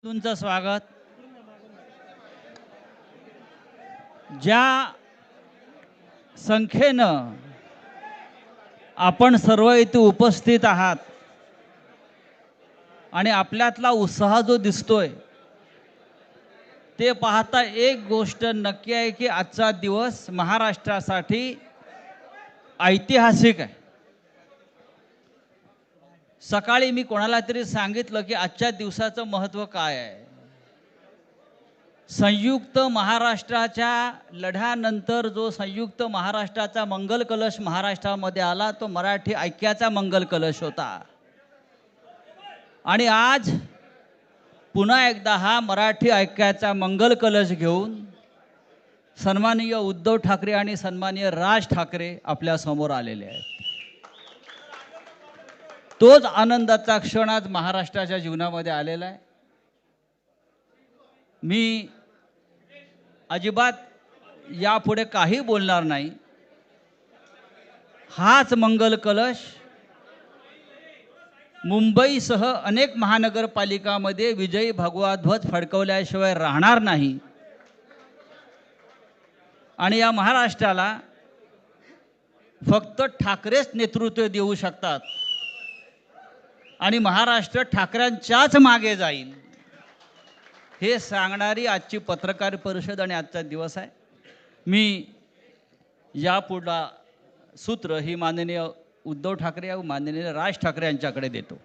तुमचं स्वागत. ज्या संख्येनं आपण सर्व इथे उपस्थित आहात आणि आपल्यातला उत्साह जो दिसतोय ते पाहता एक गोष्ट नक्की आहे की आजचा दिवस महाराष्ट्रासाठी ऐतिहासिक आहे. सकाळी मी कोणाला तरी सांगितलं की आजच्या दिवसाचं महत्त्व काय आहे. संयुक्त महाराष्ट्राच्या लढ्यानंतर जो संयुक्त महाराष्ट्राचा मंगल कलश महाराष्ट्रामध्ये आला तो मराठी ऐक्याचा मंगल कलश होता. आणि आज पुन्हा एकदा हा मराठी ऐक्याचा मंगल कलश घेऊन सन्माननीय उद्धव ठाकरे आणि सन्माननीय राज ठाकरे आपल्या समोर आलेले आहेत. तोच आनंदाचा क्षण आज महाराष्ट्राच्या जीवनामध्ये आलेला आहे. मी अजिबात यापुढे काही बोलणार नाही. हाच मंगल कलश मुंबईसह अनेक महानगरपालिकांमध्ये विजयी भगवा ध्वज फडकवल्याशिवाय राहणार नाही. आणि या महाराष्ट्राला फक्त ठाकरेच नेतृत्व देऊ शकतात आणि महाराष्ट्र ठाकरेंच्याच मागे जाईल हे सांगणारी आजची पत्रकार परिषद आणि आजचा दिवस आहे. मी यापुढला सूत्र ही माननीय उद्धव ठाकरे व माननीय राज ठाकरे यांच्याकडे देतो.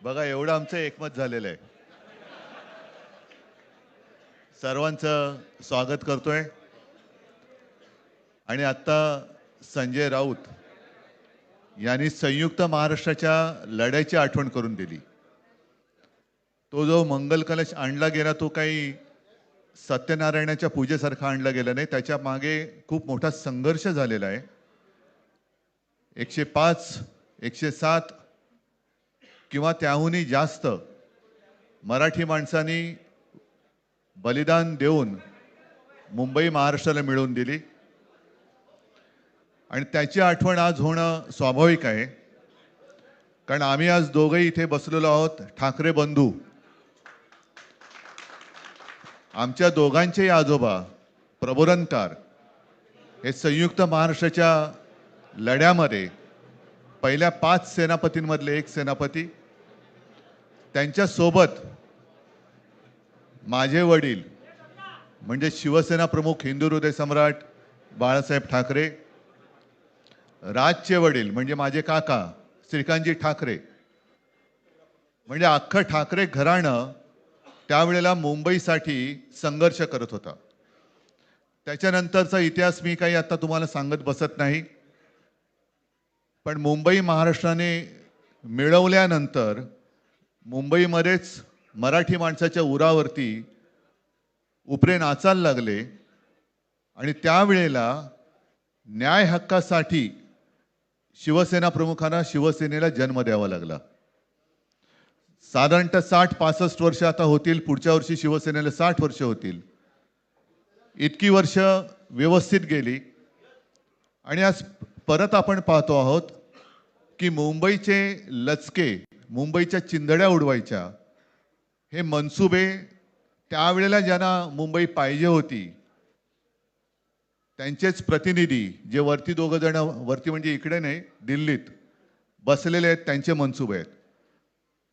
बघा एवढं आमचं एकमत झालेलं आहे. सर्वांचं स्वागत करतोय. आणि आता संजय राऊत यांनी संयुक्त महाराष्ट्राच्या लढ्याची आठवण करून दिली. तो जो मंगल कलश आणला गेला तो काही सत्यनारायणाच्या पूजेसारखा आणला गेला नाही. त्याच्या मागे खूप मोठा संघर्ष झालेला आहे. 105 107 किंवा त्याहूनही जास्त मराठी माणसांनी बलिदान देऊन मुंबई महाराष्ट्राला मिळवून दिली आणि त्याची आठवण आज होणं स्वाभाविक आहे. कारण आम्ही आज दोघंही इथे बसलेलो आहोत ठाकरे बंधू. आमच्या दोघांचेही आजोबा प्रबोधनकार हे संयुक्त महाराष्ट्राच्या लढ्यामध्ये पहिल्या 5 सेनापतींमधले एक सेनापती. त्यांच्यासोबत माझे वडील म्हणजे शिवसेना प्रमुख हिंदू हृदय सम्राट बाळासाहेब ठाकरे, राजचे वडील म्हणजे माझे काका श्रीकांतजी ठाकरे, म्हणजे अख्खं ठाकरे घराणं त्यावेळेला मुंबईसाठी संघर्ष करत होता. त्याच्यानंतरचा इतिहास मी काही आता तुम्हाला सांगत बसत नाही. पण मुंबई महाराष्ट्राने मिळवल्यानंतर मुंबईमध्येच मराठी माणसाच्या उरावरती उपरे नाचायला लागले आणि त्यावेळेला न्याय हक्कासाठी शिवसेना प्रमुखांना शिवसेनेला जन्म द्यावा लागला. साधारणतः 60-65 वर्ष आता होतील. पुढच्या वर्षी शिवसेनेला 60 वर्ष होतील. इतकी वर्ष व्यवस्थित गेली आणि आज परत आपण पाहतो आहोत की मुंबईचे लचके, मुंबईच्या चिंधड्या उडवायच्या हे मनसुबे त्यावेळेला ज्यांना मुंबई पाहिजे होती त्यांचेच प्रतिनिधी जे वरती दोघं जण, वरती म्हणजे इकडे नाही दिल्लीत बसलेले आहेत, त्यांचे मनसुबे आहेत.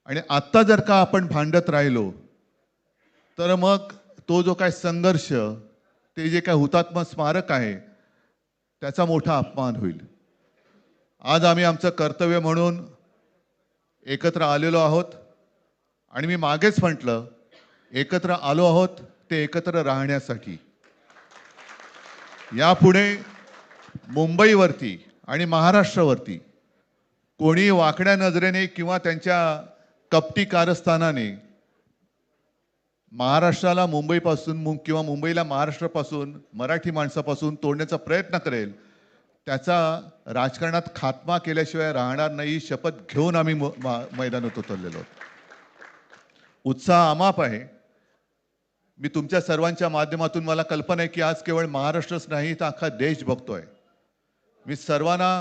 आणि आत्ता जर का आपण भांडत राहिलो तर मग तो जो काय संघर्ष, ते जे काय हुतात्मा स्मारक आहे त्याचा मोठा अपमान होईल. आज आम्ही आमचं कर्तव्य म्हणून एकत्र आलेलो आहोत आणि मी मागेच म्हटलं एकत्र आलो आहोत ते एकत्र राहण्यासाठी. यापुढे मुंबईवरती आणि महाराष्ट्रावरती कोणी वाकड्या नजरेने किंवा त्यांच्या कपटी कारस्थानाने महाराष्ट्राला मुंबईपासून किंवा मुंबईला महाराष्ट्रापासून, मराठी माणसापासून तोडण्याचा प्रयत्न करेल त्याचा राजकारणात खात्मा केल्याशिवाय राहणार नाही. शपथ घेऊन आम्ही मैदानात उतरलेलो आहोत. उत्साह अमाप आहे. मी तुमच्या सर्वांच्या माध्यमातून मला कल्पना आहे की आज केवळ महाराष्ट्रच नाही तर अख्खा देश बघतोय. मी सर्वांना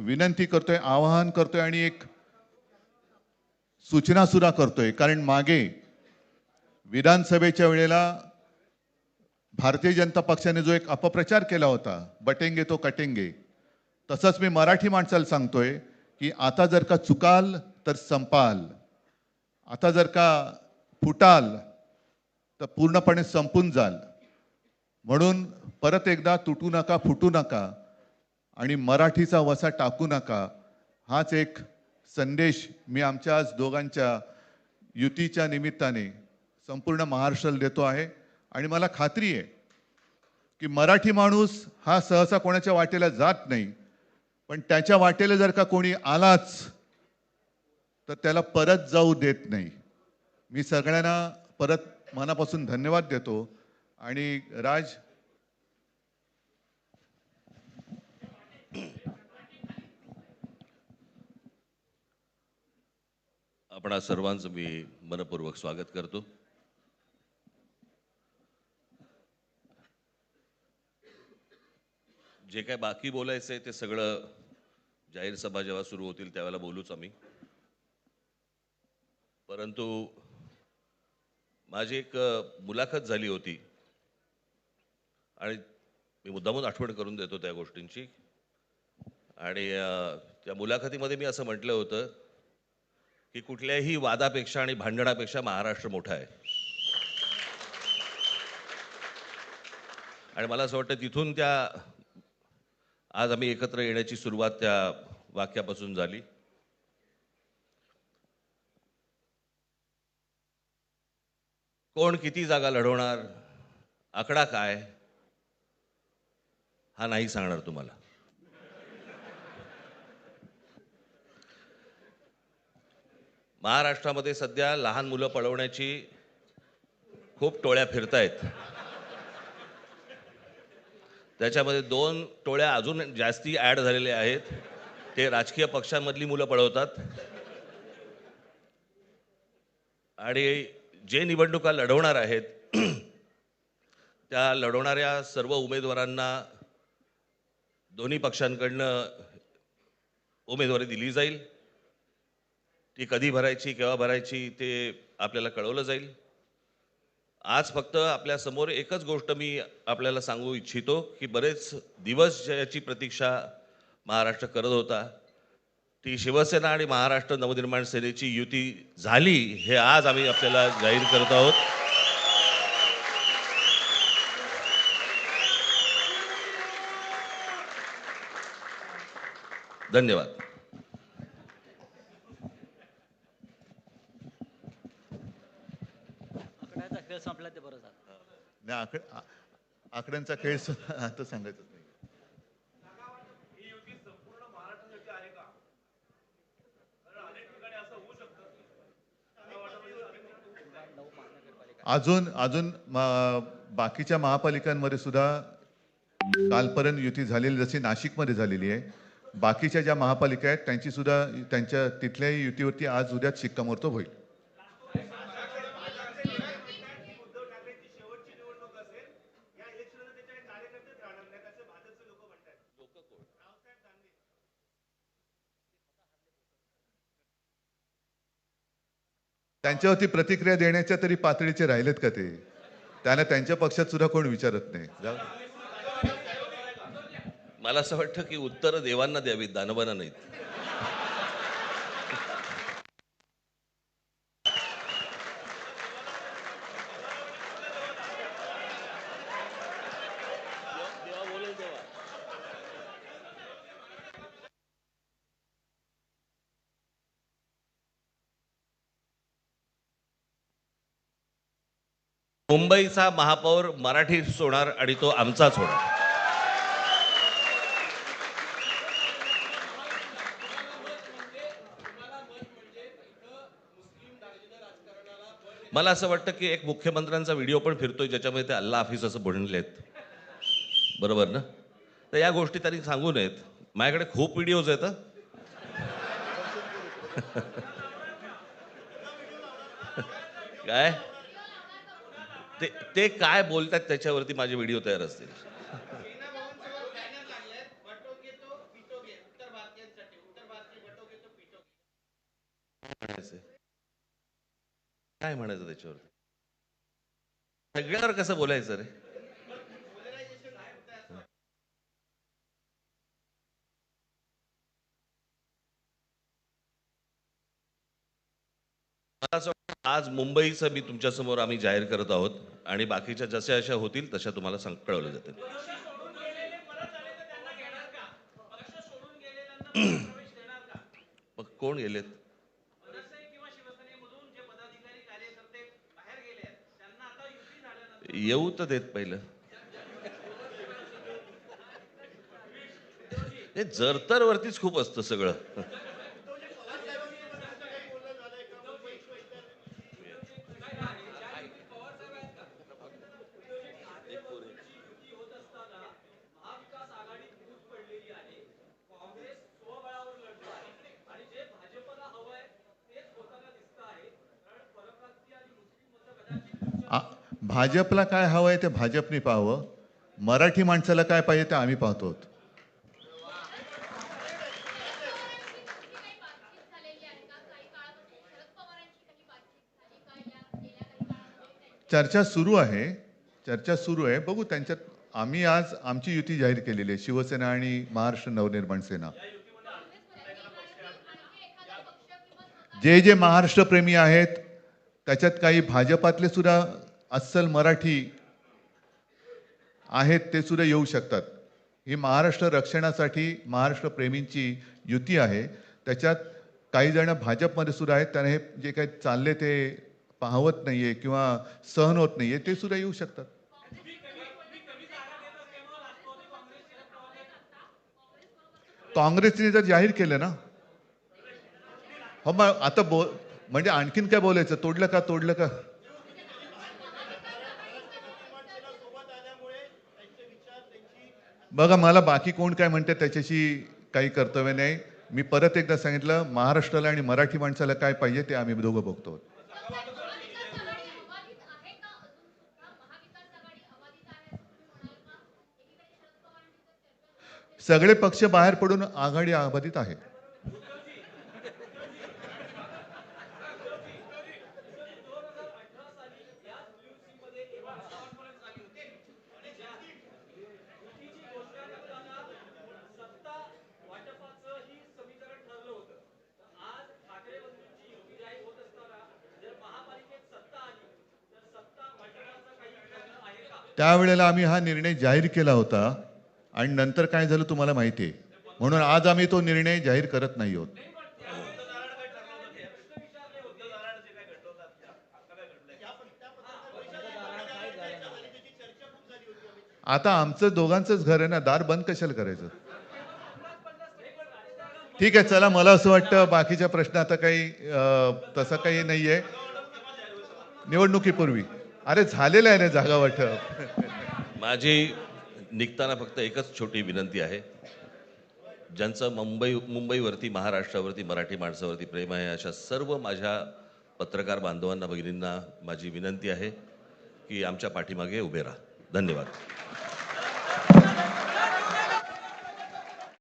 विनंती करतोय, आवाहन करतोय आणि एक सूचना सुद्धा करतोय, कारण मागे विधानसभेच्या वेळेला भारतीय जनता पक्षाने जो एक अपप्रचार केला होता, बटेंगे तो कटेंगे, तसंच मी मराठी माणसाला सांगतोय की आता जर का चुकाल तर संपाल, आता जर का फुटाल तर पूर्णपणे संपून जाल. म्हणून परत एकदा तुटू नका, फुटू नका आणि मराठीचा वसा टाकू नका, हाच एक संदेश मी आमच्या आज दोघांच्या युतीच्या निमित्ताने संपूर्ण महाराष्ट्राला देतो आहे. आणि मला खात्री आहे की मराठी माणूस हा सहसा कोणाच्या वाटेला जात नाही, पण त्याच्या वाटेला जर का कोणी आलाच तर त्याला परत जाऊ देत नाही. मी सगळ्यांना परत मनापासून धन्यवाद देतो. आणि राज, आपणा सर्वांचं मी मनपूर्वक स्वागत करतो. जे काय बाकी बोलायचं आहे ते सगळं जाहीर सभा जेव्हा सुरू होतील त्यावेळेला बोलूच आम्ही. परंतु माझी एक मुलाखत झाली होती आणि मी मुद्दामून आठवण करून देतो त्या गोष्टींची. आणि त्या मुलाखतीमध्ये मी असं म्हटलं होतं की कुठल्याही वादापेक्षा आणि भांडणापेक्षा महाराष्ट्र मोठा आहे. आणि मला असं वाटतं तिथून त्या आज आम्ही एकत्र येण्याची सुरुवात त्या वाक्यापासून झाली. कोण किती जागा लढवणार, आकडा काय, हा नाही सांगणार तुम्हाला. महाराष्ट्रामध्ये सध्या लहान मुलं पळवण्याची खूप टोळ्या फिरतायत. त्याच्यामध्ये 2 टोळ्या अजून जास्ती ॲड झालेल्या आहेत. ते राजकीय पक्षांमधली मुलं पळवतात आणि जे निवडणुका लढवणार आहेत त्या लढवणाऱ्या सर्व उमेदवारांना दोन्ही पक्षांकडनं उमेदवारी दिली जाईल. ती कधी भरायची, केव्हा भरायची ते आपल्याला कळवलं जाईल. आज फक्त आपल्या समोर एकच गोष्ट मी आपल्याला सांगू इच्छितो की बरेच दिवस ज्याची प्रतीक्षा महाराष्ट्र करत होता, ती शिवसेना आणि महाराष्ट्र नवनिर्माण सेनेची युती झाली, हे आज आम्ही आपल्याला जाहीर करत आहोत. धन्यवाद. आकड्याचा खेळ संपला ते बरं झालं. नाही, आकड्यांचा खेळ सुद्धा आता सांगायचं नाही. अजून अजून बाकीच्या महापालिकांमध्ये सुद्धा कालपर्यंत युती झालेली, जशी नाशिकमध्ये झालेली आहे, बाकीच्या ज्या महापालिका आहेत त्यांची सुद्धा त्यांच्या तिथल्याही युतीवरती आज उद्याच शिक्कामोर्तब होईल. त्यांच्यावरती प्रतिक्रिया देण्याच्या तरी पातळीचे राहिलेत का ते? त्यांना त्यांच्या पक्षात सुद्धा कोण विचारत नाही. जाऊ. मला असं वाटतं की उत्तरं देवांना द्यावीत, दानवांना नाहीत. मुंबईचा महापौर मराठीच होणार आणि तो आमचाच होणार. मला असं वाटतं की एक मुख्यमंत्र्यांचा व्हिडिओ पण फिरतोय ज्याच्यामध्ये ते अल्ला हाफिज असं म्हणलेत, बरोबर ना? तर या गोष्टी त्यांनी सांगू नयेत. माझ्याकडे खूप व्हिडिओज आहेत. काय ते काय बोलतात त्याच्यावरती माझे व्हिडिओ तयार असतील. म्हणायचंय? काय म्हणायचं त्याच्यावर? सगळ्यावर कसं बोलायचं रे? मला असं वाटतं आज मुंबईचं मी तुमच्यासमोर आम्ही जाहीर करत आहोत आणि बाकीच्या जशा अशा होतील तशा तुम्हाला कळवलं जातील. मग कोण गेलेत? येऊ तर देत पहिलं. हे जरतर वरतीच खूप असतं सगळं. आ- भाजपला काय हवं आहे ते भाजपने पाहावं. मराठी माणसाला काय पाहिजे ते आम्ही पाहतो. चर्चा सुरू आहे. चर्चा सुरू आहे. बघू त्यांच्यात. आम्ही आज आमची युती जाहीर केलेली आहे, शिवसेना आणि महाराष्ट्र नवनिर्माण सेना. जे जे महाराष्ट्रप्रेमी आहेत त्याच्यात काही भाजपातले सुद्धा अस्सल मराठी आहेत, ते सुद्धा येऊ शकतात. ही महाराष्ट्र रक्षणासाठी महाराष्ट्र प्रेमींची युती आहे. त्याच्यात काही जण भाजपमध्ये सुद्धा आहेत. त्यांना हे जे काही चालले ते पाहवत नाहीये किंवा सहन होत नाहीये, ते सुद्धा येऊ शकतात. काँग्रेसने तर जाहीर केलं ना. हो मग आता म्हणजे आणखीन काय बोलायचं? तोडलं का तोडलं का? बघा, मला बाकी कोण काय म्हणते त्याच्याशी काही कर्तव्य नाही. मी परत एकदा सांगितलं, महाराष्ट्राला आणि मराठी माणसाला काय पाहिजे ते आम्ही दोघं बघतो. सगळे पक्ष बाहेर पडून आघाडी अबाधित आहे. त्यावेळेला आम्ही हा निर्णय जाहीर केला होता आणि नंतर काय झालं तुम्हाला माहिती आहे. म्हणून आज आम्ही तो निर्णय जाहीर करत नाही आहोत. आता आमचं दोघांचंच घर आहे ना, दार बंद कशाला करायचं? ठीक आहे, चला. मला असं वाटतं बाकीच्या प्रश्न आता काही तसं काही नाहीये. निवडणुकीपूर्वी अरे झालेलं आहे ना जागा वाटप. माझी निघताना फक्त एकच छोटी विनंती आहे. ज्यांचं मुंबईवरती, महाराष्ट्रावरती, मराठी माणसावरती प्रेम आहे, अशा सर्व माझ्या पत्रकार बांधवांना, भगिनींना माझी विनंती आहे की आमच्या पाठीमागे उभे राहा. धन्यवाद.